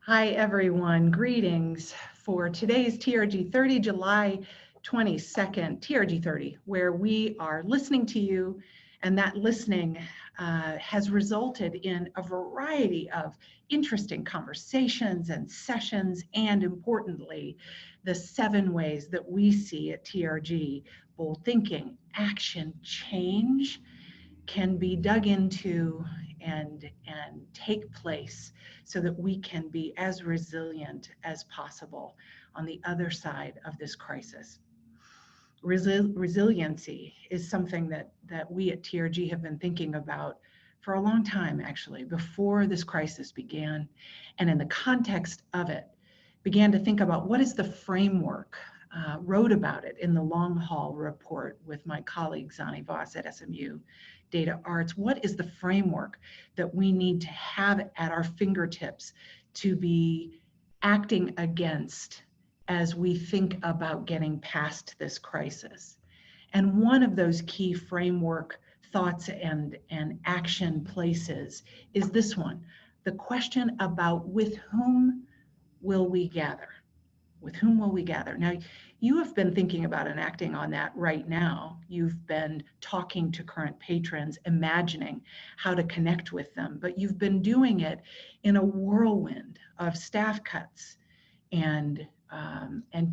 Hi, everyone. Greetings for today's TRG 30, July 22nd, TRG 30, where we are listening to you, and that listening has resulted in a variety of interesting conversations and sessions, and importantly, the 7 ways that we see at TRG bold thinking, action, change can be dug into and take place so that we can be as resilient as possible on the other side of this crisis. Resiliency is something that we at TRG have been thinking about for a long time, actually, before this crisis began, and in the context of it, began to think about what is the framework, wrote about it in the long haul report with my colleague Zani Voss at SMU Data Arts. What is the framework that we need to have at our fingertips to be acting against as we think about getting past this crisis? And one of those key framework thoughts and action places is this one, the question about with whom will we gather? With whom will we gather? Now, you have been thinking about and acting on that right now. You've been talking to current patrons, imagining how to connect with them, but you've been doing it in a whirlwind of staff cuts and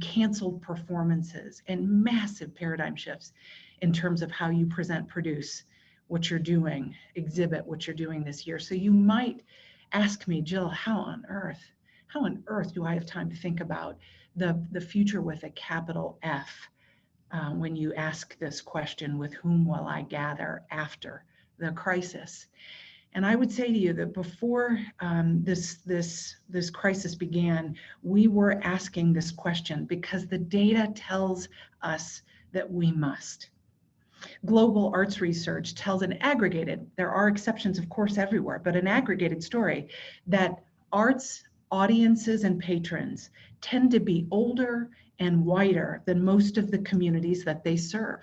canceled performances and massive paradigm shifts in terms of how you present, produce what you're doing, exhibit what you're doing this year. So you might ask me, Jill, how on earth do I have time to think about the future with a capital F when you ask this question, with whom will I gather after the crisis? And I would say to you that before this crisis began, we were asking this question because the data tells us that we must. Global arts research tells an aggregated, there are exceptions of course everywhere, but an aggregated story that arts audiences and patrons tend to be older and whiter than most of the communities that they serve.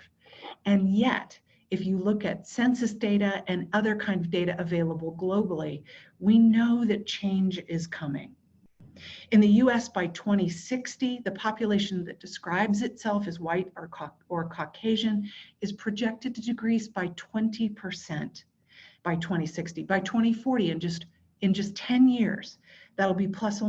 And yet, if you look at census data and other kind of data available globally, we know that change is coming. In the US by 2060, the population that describes itself as white or Caucasian is projected to decrease by 20% by 2060. By 2040, in just 10 years, that'll be plus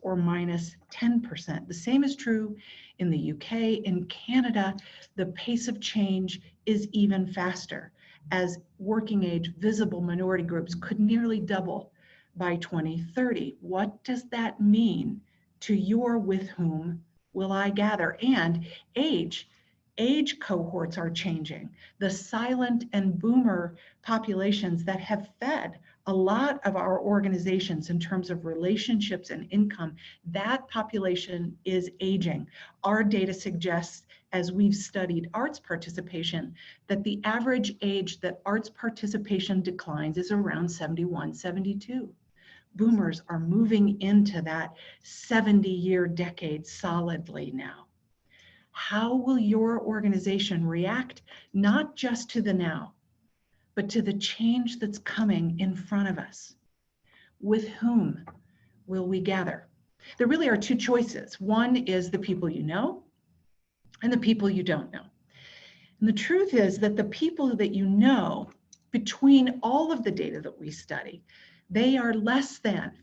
or minus 10%. The same is true in the UK. In Canada, the pace of change is even faster, as working age visible minority groups could nearly double by 2030. What does that mean to your with whom will I gather? And age cohorts are changing. The silent and boomer populations that have fed a lot of our organizations in terms of relationships and income, that population is aging. Our data suggests, as we've studied arts participation, that the average age that arts participation declines is around 71, 72. Boomers are moving into that 70-year decade solidly now. How will your organization react, not just to the now, but to the change that's coming in front of us? With whom will we gather? There really are 2 choices. One is the people you know and the people you don't know. And the truth is that the people that you know, between all of the data that we study, they are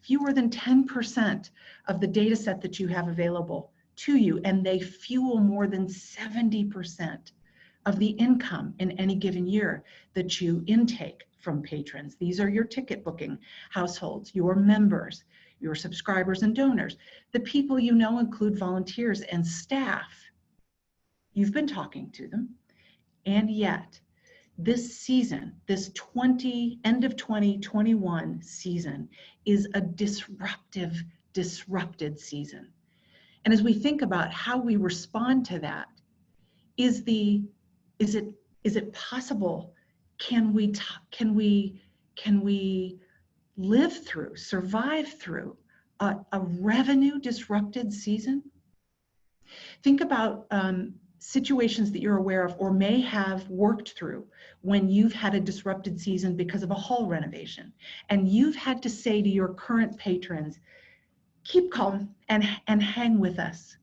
fewer than 10% of the data set that you have available to you, and they fuel more than 70% of the income in any given year that you intake from patrons. These are your ticket booking households, your members, your subscribers and donors. The people you know include volunteers and staff. You've been talking to them, and yet this season, this end of 2021 season, is a disrupted season. And as we think about how we respond to that, is it possible? Can we survive through a revenue disrupted season? Think about situations that you're aware of or may have worked through when you've had a disrupted season because of a hall renovation, and you've had to say to your current patrons, keep calm and hang with us.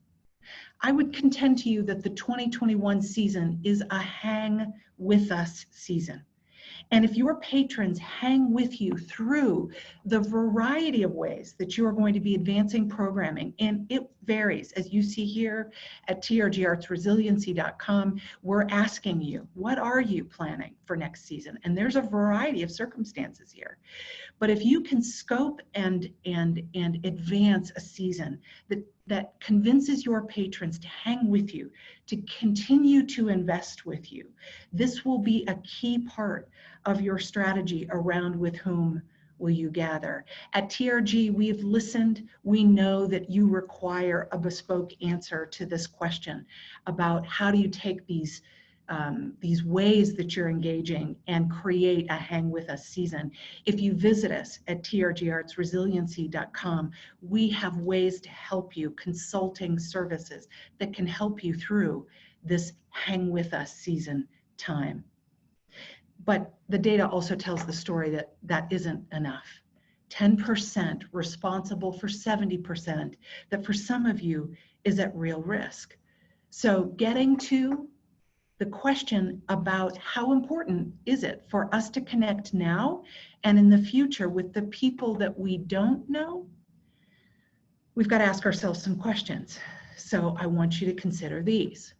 I would contend to you that the 2021 season is a hang with us season. And if your patrons hang with you through the variety of ways that you are going to be advancing programming, and it varies, as you see here at trgartsresiliency.com, we're asking you, what are you planning for next season? And there's a variety of circumstances here. But if you can scope and advance a season that convinces your patrons to hang with you, to continue to invest with you, this will be a key part of your strategy around with whom will you gather. At TRG, we've listened. We know that you require a bespoke answer to this question about how do you take these ways that you're engaging and create a hang with us season. If you visit us at trgartsresiliency.com, we have ways to help you, consulting services that can help you through this hang with us season time. But the data also tells the story that that isn't enough. 10% responsible for 70%, that for some of you is at real risk. So getting to the question about how important is it for us to connect now and in the future with the people that we don't know, we've got to ask ourselves some questions. So I want you to consider these.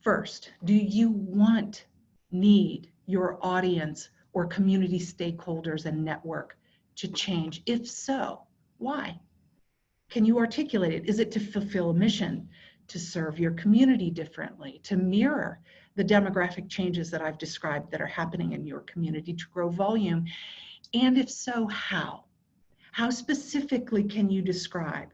First, do you need your audience or community stakeholders and network to change? If so, why? Can you articulate it? Is it to fulfill a mission, to serve your community differently, to mirror the demographic changes that I've described that are happening in your community, to grow volume? And if so, how? How specifically can you describe?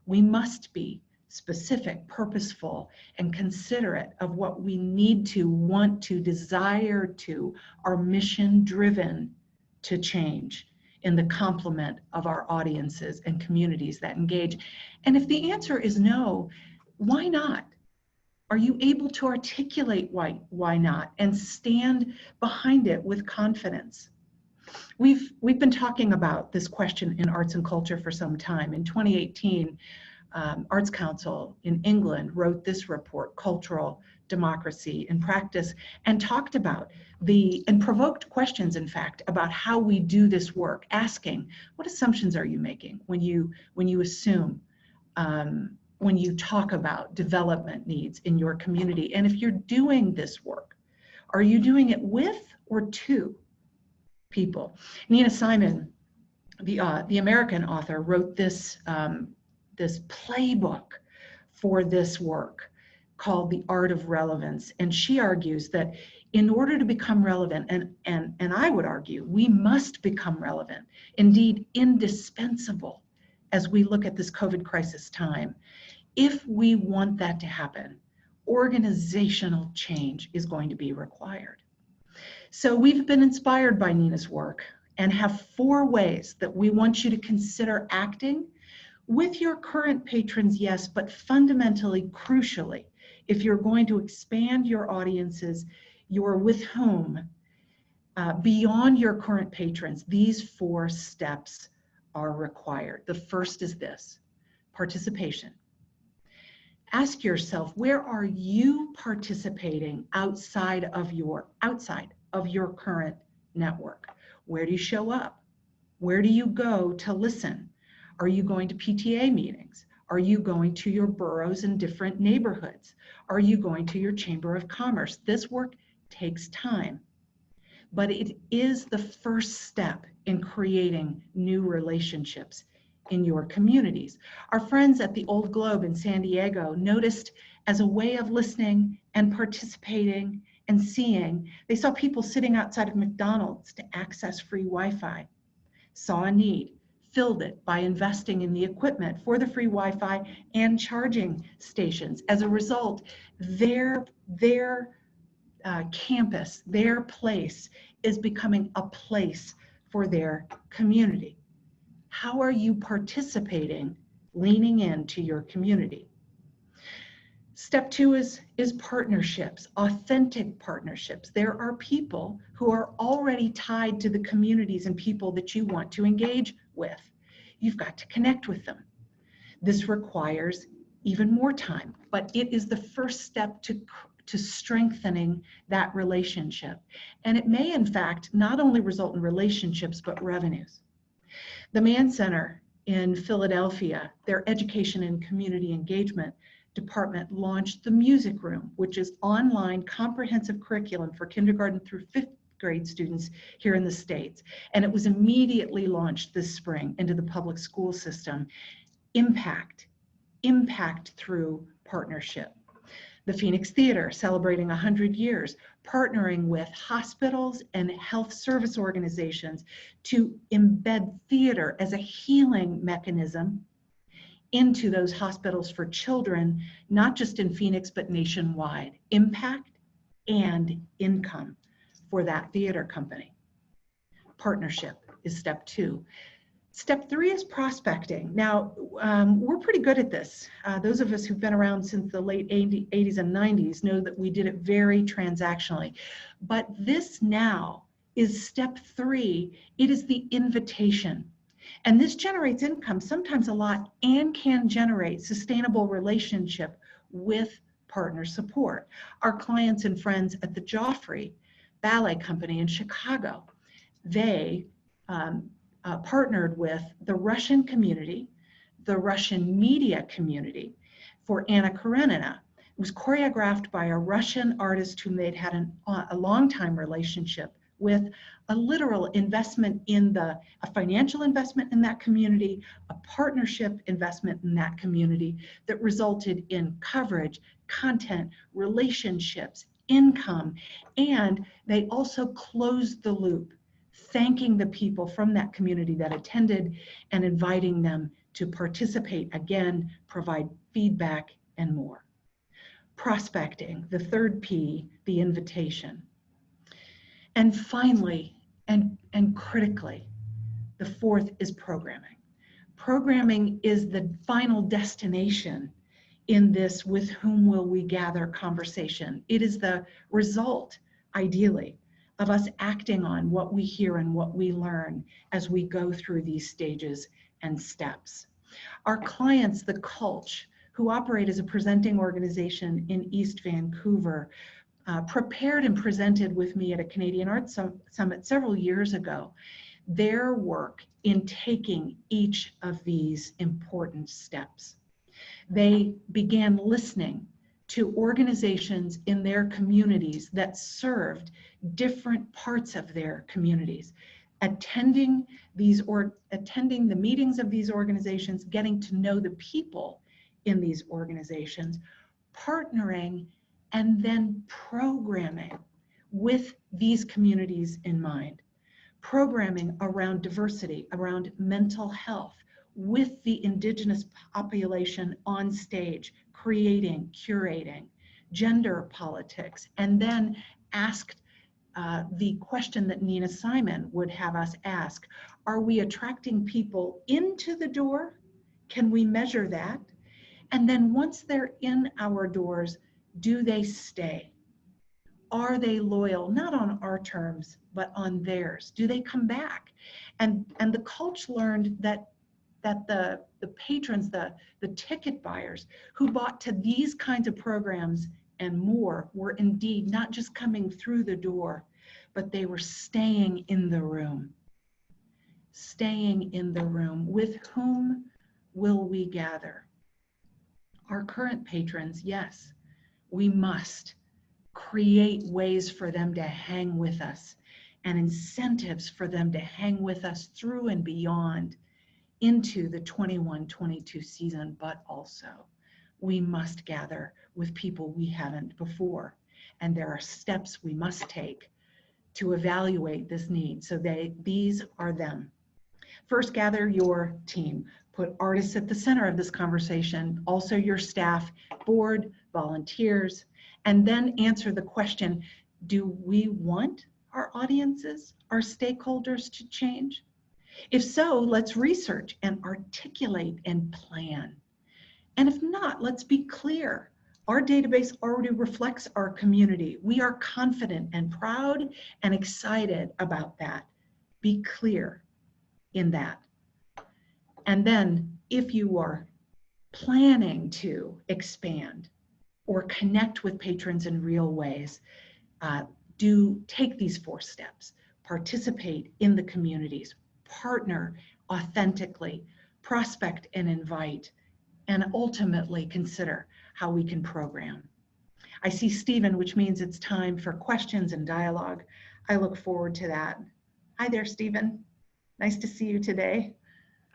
We must be specific, purposeful, and considerate of what we need to, want to, desire to, are mission-driven to change in the complement of our audiences and communities that engage. And if the answer is no, why not? Are you able to articulate why not and stand behind it with confidence? We've been talking about this question in arts and culture for some time. In 2018, Arts Council in England wrote this report, Cultural Democracy in Practice, and talked about and provoked questions, in fact, about how we do this work, asking, what assumptions are you making when you assume, when you talk about development needs in your community? And if you're doing this work, are you doing it with or to people? Nina Simon, the American author, wrote this playbook for this work called The Art of Relevance. And she argues that in order to become relevant, and I would argue, we must become relevant, indeed indispensable, as we look at this COVID crisis time. If we want that to happen, organizational change is going to be required. So we've been inspired by Nina's work and have 4 ways that we want you to consider acting with your current patrons, yes, but fundamentally, crucially, if you're going to expand your audiences, you're with whom, beyond your current patrons, these 4 steps are required. The first is this: participation. Ask yourself, where are you participating outside of your current network? Where do you show up? Where do you go to listen? Are you going to PTA meetings? Are you going to your boroughs in different neighborhoods? Are you going to your Chamber of Commerce? This work takes time, but it is the first step in creating new relationships in your communities. Our friends at the Old Globe in San Diego noticed, as a way of listening and participating and seeing, they saw people sitting outside of McDonald's to access free Wi-Fi, saw a need, filled it by investing in the equipment for the free Wi-Fi and charging stations. As a result, their campus, their place is becoming a place for their community. How are you participating, leaning into your community? Step 2 is partnerships, authentic partnerships. There are people who are already tied to the communities and people that you want to engage with. you've got to connect with them. This requires even more time, but it is the first step to strengthening that relationship. And it may, in fact, not only result in relationships, but revenues. The Mann Center in Philadelphia, their education and community engagement department launched the Music Room, which is online comprehensive curriculum for kindergarten through fifth grade students here in the States. And it was immediately launched this spring into the public school system. Impact through partnership. The Phoenix Theater, celebrating 100 years, partnering with hospitals and health service organizations to embed theater as a healing mechanism into those hospitals for children, not just in Phoenix, but nationwide. Impact and income for that theater company. Partnership is step 2. Step 3 is prospecting. Now, we're pretty good at this. Those of us who've been around since the late 80s and 90s know that we did it very transactionally. But this now is step 3. It is the invitation. And this generates income, sometimes a lot, and can generate sustainable relationship with partner support. Our clients and friends at the Joffrey Ballet Company in Chicago, they partnered with the Russian community, the Russian media community for Anna Karenina. It was choreographed by a Russian artist whom they'd had a long-time relationship with, a literal investment in a financial investment in that community, a partnership investment in that community that resulted in coverage, content, relationships, income, and they also closed the loop, thanking the people from that community that attended and inviting them to participate again, provide feedback, and more. Prospecting, the third P, the invitation. And finally, and critically, the fourth is programming. Programming is the final destination in this with whom will we gather conversation. It is the result, ideally, of us acting on what we hear and what we learn as we go through these stages and steps. Our clients, the Culch, who operate as a presenting organization in East Vancouver, prepared and presented with me at a Canadian Arts Summit several years ago, their work in taking each of these important steps. They began listening to organizations in their communities that served different parts of their communities, attending the meetings of these organizations, getting to know the people in these organizations, partnering, and then programming with these communities in mind. Programming around diversity, around mental health, with the Indigenous population on stage, creating, curating, gender politics, and then asked the question that Nina Simon would have us ask: are we attracting people into the door? Can we measure that? And then once they're in our doors, do they stay? Are they loyal, not on our terms, but on theirs? Do they come back? And the Culch learned that the patrons, the ticket buyers who bought to these kinds of programs and more were indeed not just coming through the door, but they were staying in the room. Staying in the room. With whom will we gather? Our current patrons, yes, we must create ways for them to hang with us and incentives for them to hang with us through and beyond into the 21-22 season, but also we must gather with people we haven't before. And there are steps we must take to evaluate this need. So these are them. First, gather your team. Put artists at the center of this conversation, also your staff, board, volunteers, and then answer the question, do we want our audiences, our stakeholders to change? If so, let's research and articulate and plan. And if not, let's be clear. Our database already reflects our community. We are confident and proud and excited about that. Be clear in that. And then if you are planning to expand or connect with patrons in real ways, do take these 4 steps. Participate in the communities, partner authentically, prospect and invite, and ultimately consider how we can program. I see Stephen, which means it's time for questions and dialogue. I look forward to that. Hi there, Stephen. Nice to see you today.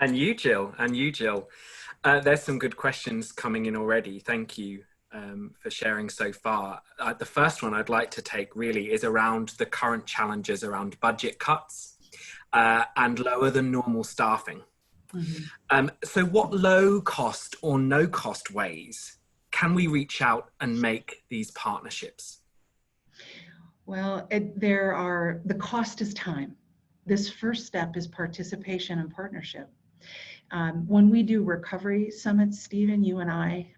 And you, Jill. And you, Jill. There's some good questions coming in already. Thank you for sharing so far. The first one I'd like to take really is around the current challenges around budget cuts and lower than normal staffing. Mm-hmm. So what low cost or no cost ways can we reach out and make these partnerships? Well, the cost is time. This first step is participation and partnership. When we do recovery summits, Stephen, you and I,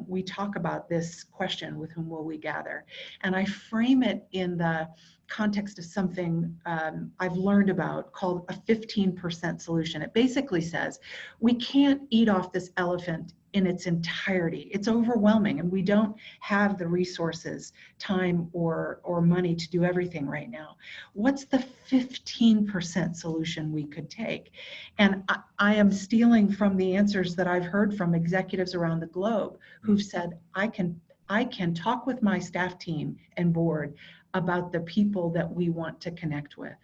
we talk about this question, with whom will we gather? And I frame it in the context of something I've learned about called a 15% solution. It basically says we can't eat off this elephant in its entirety. It's overwhelming, and we don't have the resources, time, or money to do everything right now. What's the 15% solution we could take? And I am stealing from the answers that I've heard from executives around the globe who've said, I can talk with my staff team and board about the people that we want to connect with.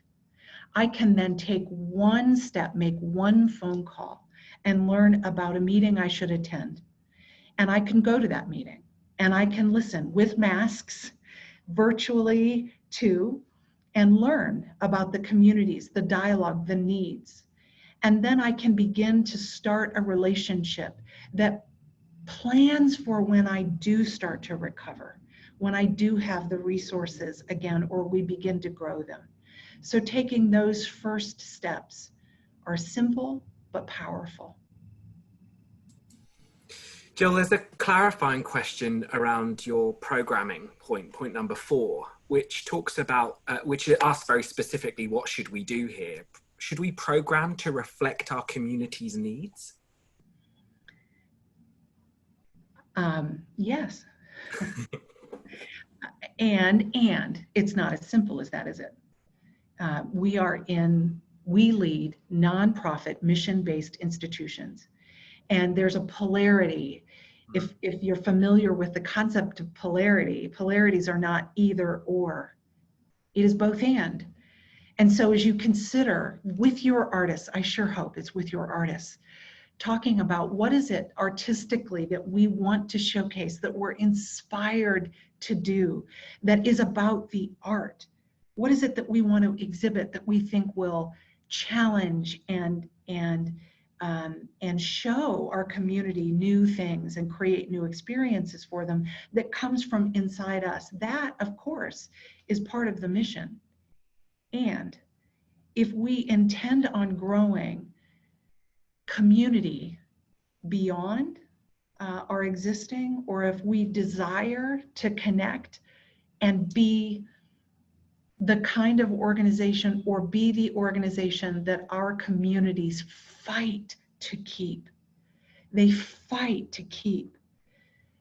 I can then take one step, make one phone call, and learn about a meeting I should attend. And I can go to that meeting and I can listen with masks, virtually too, and learn about the communities, the dialogue, the needs. And then I can begin to start a relationship that plans for when I do start to recover, when I do have the resources again, or we begin to grow them. So taking those first steps are simple but powerful. Jill, there's a clarifying question around your programming point number 4, which talks about, which asks very specifically, what should we do here? Should we program to reflect our community's needs? Yes. and it's not as simple as that, is it? We lead nonprofit mission-based institutions. And there's a polarity. If you're familiar with the concept of polarity, polarities are not either or. It is both and. And so as you consider with your artists, I sure hope it's with your artists, talking about what is it artistically that we want to showcase, that we're inspired to do, that is about the art. What is it that we want to exhibit that we think will challenge and show our community new things and create new experiences for them that comes from inside us? That, of course, is part of the mission. And if we intend on growing community beyond our existing, or if we desire to connect and be the kind of organization, or be the organization that our communities fight to keep, they fight to keep,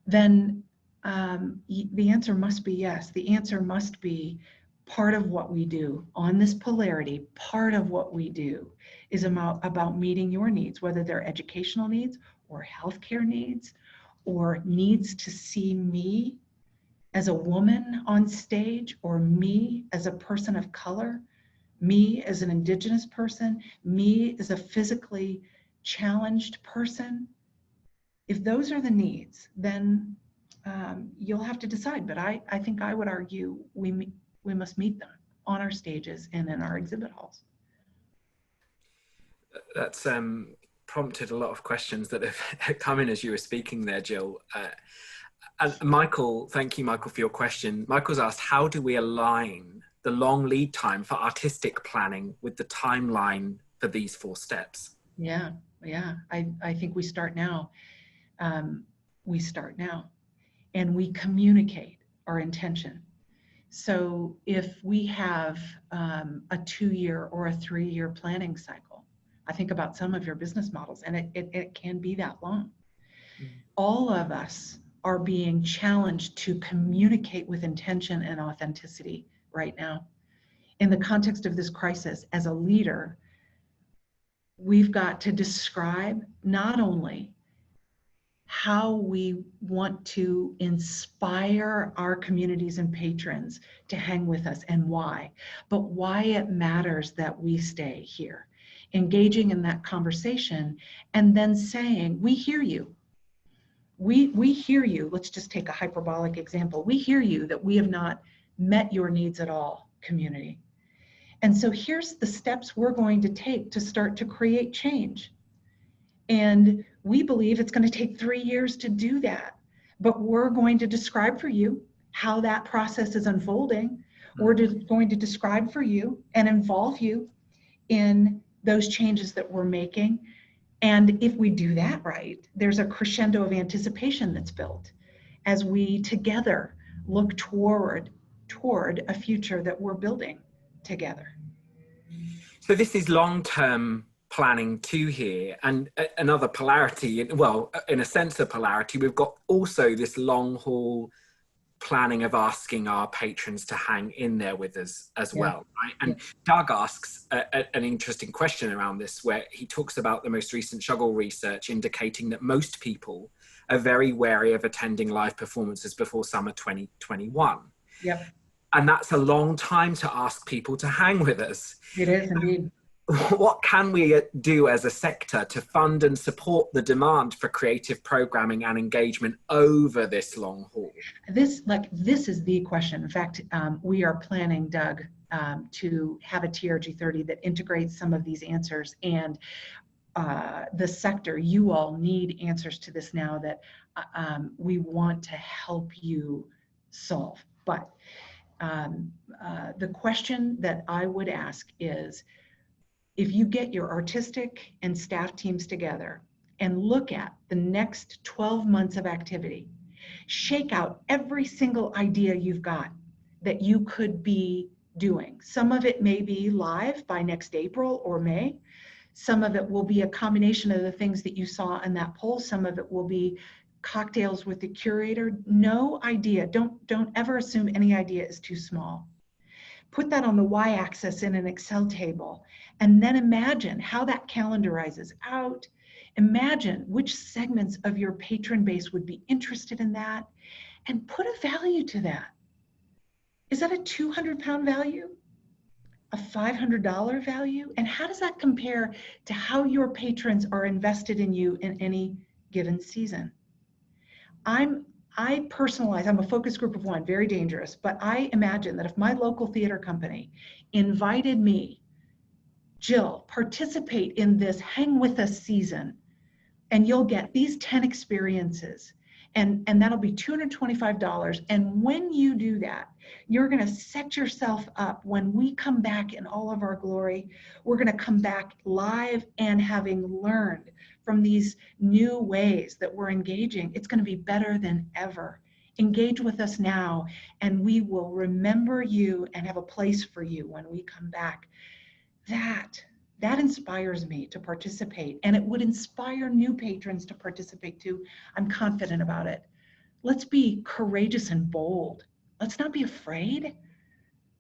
then the answer must be yes. The answer must be part of what we do on this polarity. Part of what we do is about meeting your needs, whether they're educational needs or healthcare needs, or needs to see me as a woman on stage, or me as a person of color, me as an Indigenous person, me as a physically challenged person. If those are the needs, then you'll have to decide. But I think I would argue we must meet them on our stages and in our exhibit halls. That's prompted a lot of questions that have come in as you were speaking there, Jill. And Michael, thank you, Michael, for your question. Michael's asked, how do we align the long lead time for artistic planning with the timeline for these 4 steps? Yeah. I think we start now. We start now, and we communicate our intention. So if we have a 2-year or a 3-year planning cycle, I think about some of your business models, and it can be that long. Mm. All of us are being challenged to communicate with intention and authenticity right now. In the context of this crisis, as a leader, we've got to describe not only how we want to inspire our communities and patrons to hang with us and why, but why it matters that we stay here, engaging in that conversation, and then saying, we hear you. We hear you. Let's just take a hyperbolic example. We hear you that we have not met your needs at all, community. And so here's the steps we're going to take to start to create change. And we believe it's going to take 3 years to do that. But we're going to describe for you how that process is unfolding. We're going to describe for you and involve you in those changes that we're making. And if we do that right, there's a crescendo of anticipation that's built as we together look toward a future that we're building together. So this is long-term planning too here, and another polarity, well, in a sense of polarity, we've got also this long haul planning of asking our patrons to hang in there with us as well, right? And Doug asks an interesting question around this, where he talks about the most recent Shuggle research indicating that most people are very wary of attending live performances before summer 2021. Yep. And that's a long time to ask people to hang with us. It is indeed. What can we do as a sector to fund and support the demand for creative programming and engagement over this long haul? This is the question. In fact, we are planning, Doug, to have a TRG 30 that integrates some of these answers, and the sector, you all need answers to this now that we want to help you solve. But the question that I would ask is, if you get your artistic and staff teams together and look at the next 12 months of activity, shake out every single idea you've got that you could be doing. Some of it may be live by next April or May. Some of it will be a combination of the things that you saw in that poll. Some of it will be cocktails with the curator. No idea. Don't ever assume any idea is too small. Put that on the y-axis in an Excel table, and then imagine how that calendarizes out. Imagine which segments of your patron base would be interested in that, and put a value to that. Is that a 200-pound value? A $500 value? And how does that compare to how your patrons are invested in you in any given season? I personalize, I'm a focus group of one, very dangerous, but I imagine that if my local theater company invited me, Jill, participate in this hang with us season, and you'll get these 10 experiences, and that'll be $225. And when you do that, you're gonna set yourself up, when we come back in all of our glory, we're gonna come back live and having learned from these new ways that we're engaging. It's gonna be better than ever. Engage with us now, and we will remember you and have a place for you when we come back. That inspires me to participate, and it would inspire new patrons to participate too. I'm confident about it. Let's be courageous and bold. Let's not be afraid.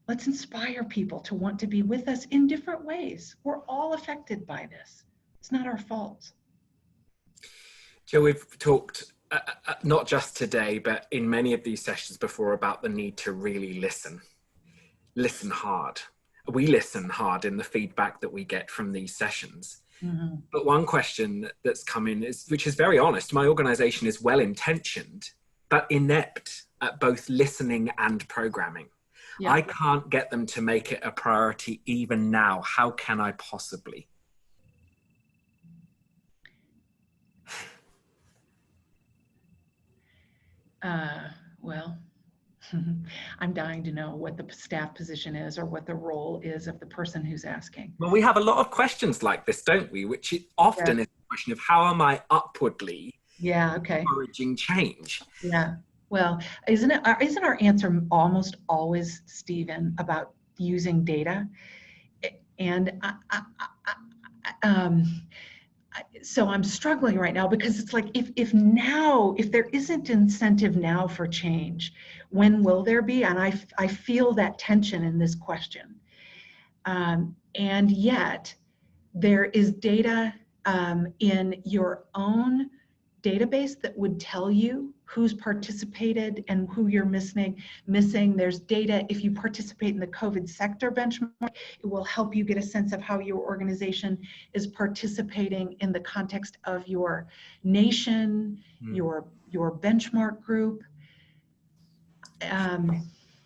Let's inspire people to want to be with us in different ways. We're all affected by this. It's not our fault. Jill, we've talked not just today, but in many of these sessions before, about the need to really listen hard. We listen hard in the feedback that we get from these sessions. Mm-hmm. But one question that's come in is, which is very honest, my organization is well-intentioned, but inept at both listening and programming. Yeah. I can't get them to make it a priority even now. How can I possibly? Well, I'm dying to know what the staff position is, or what the role is of the person who's asking. Well, we have a lot of questions like this, don't we? Which often is a question of, how am I upwardly encouraging change? Yeah. Well, isn't our answer almost always, Stephen, about using data? And so I'm struggling right now because it's like, if there isn't incentive now for change, when will there be? And I feel that tension in this question. And yet there is data in your own database that would tell you who's participated and who you're missing. There's data if you participate in the COVID sector benchmark. It will help you get a sense of how your organization is participating in the context of your nation, your benchmark group.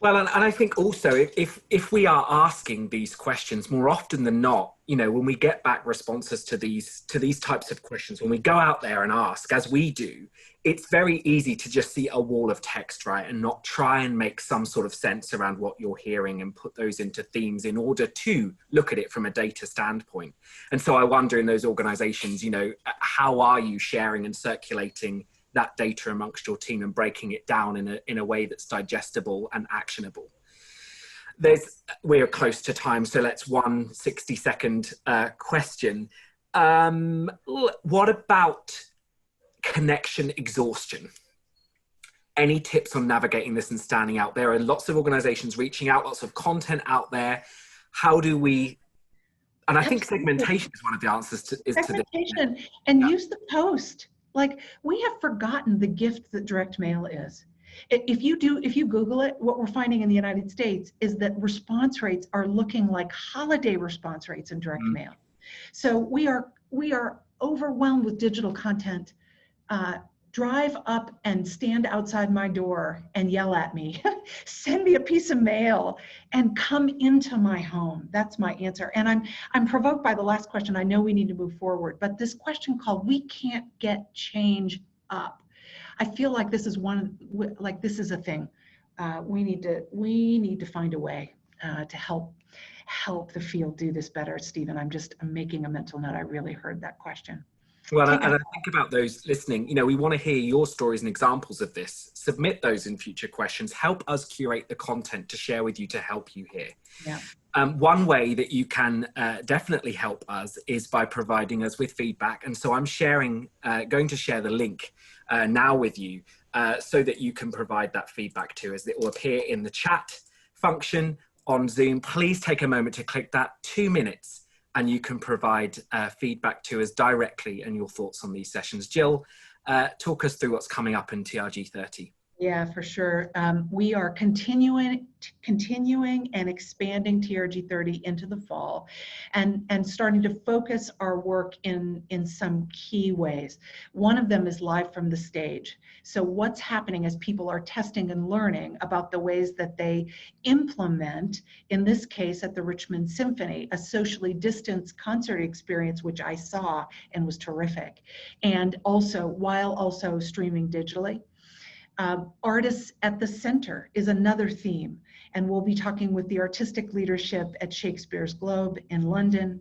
Well, and I think also if we are asking these questions more often than not, you know, when we get back responses to these types of questions, when we go out there and ask, as we do, it's very easy to just see a wall of text, right, and not try and make some sort of sense around what you're hearing and put those into themes in order to look at it from a data standpoint. And so I wonder in those organizations, you know, how are you sharing and circulating that data amongst your team and breaking it down in a way that's digestible and actionable? We're close to time, so let's 60-second question. What about connection exhaustion? Any tips on navigating this and standing out? There are lots of organizations reaching out, lots of content out there. How do we, and I think segmentation is one of the answers to segmentation, and use the post. Like, we have forgotten the gift that direct mail is. If you Google it, what we're finding in the United States is that response rates are looking like holiday response rates in direct mail. So we are overwhelmed with digital content. Drive up and stand outside my door and yell at me. Send me a piece of mail and come into my home. That's my answer. And I'm provoked by the last question. I know we need to move forward, but this question called "We can't get change up." I feel like this is this is a thing. We need to find a way to help the field do this better. Stephen, I'm making a mental note. I really heard that question. Well, and I think about those listening, you know, we want to hear your stories and examples of this. Submit those in future questions. Help us curate the content to share with you to help you here. Yeah. One way that you can definitely help us is by providing us with feedback. And so I'm going to share the link now with you so that you can provide that feedback to us. It will appear in the chat function on Zoom. Please take a moment to click that, 2 minutes. And you can provide feedback to us directly and your thoughts on these sessions. Jill, talk us through what's coming up in TRG 30. Yeah, for sure. We are continuing and expanding TRG 30 into the fall, and starting to focus our work in some key ways. One of them is live from the stage. So what's happening as people are testing and learning about the ways that they implement, in this case at the Richmond Symphony, a socially distanced concert experience, which I saw and was terrific, and while also streaming digitally. Artists at the center is another theme, and we'll be talking with the artistic leadership at Shakespeare's Globe in London.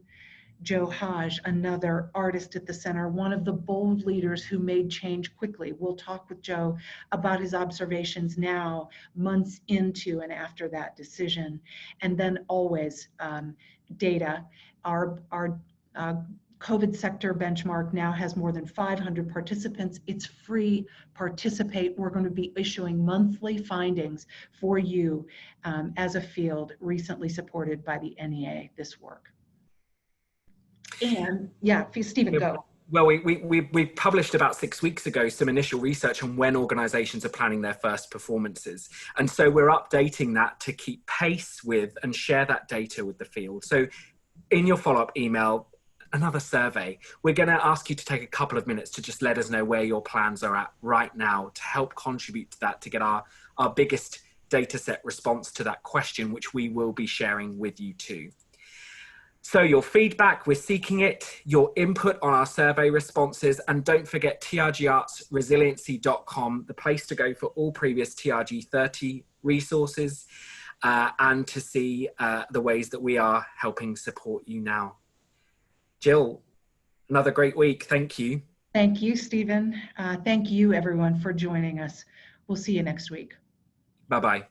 Joe Hodge, another artist at the center, one of the bold leaders who made change quickly. We'll talk with Joe about his observations now, months into and after that decision. And then always data. Our COVID sector benchmark now has more than 500 participants. It's free. Participate. We're going to be issuing monthly findings for you as a field, recently supported by the NEA, this work. And yeah, Stephen, go. Well, we published about 6 weeks ago some initial research on when organizations are planning their first performances. And so we're updating that to keep pace with and share that data with the field. So in your follow-up email, another survey, we're going to ask you to take a couple of minutes to just let us know where your plans are at right now to help contribute to that, to get our biggest data set response to that question, which we will be sharing with you too. So your feedback, we're seeking it, your input on our survey responses, and don't forget trgartsresiliency.com, the place to go for all previous TRG 30 resources and to see the ways that we are helping support you now. Jill, another great week. Thank you. Thank you, Stephen. Thank you, everyone, for joining us. We'll see you next week. Bye-bye.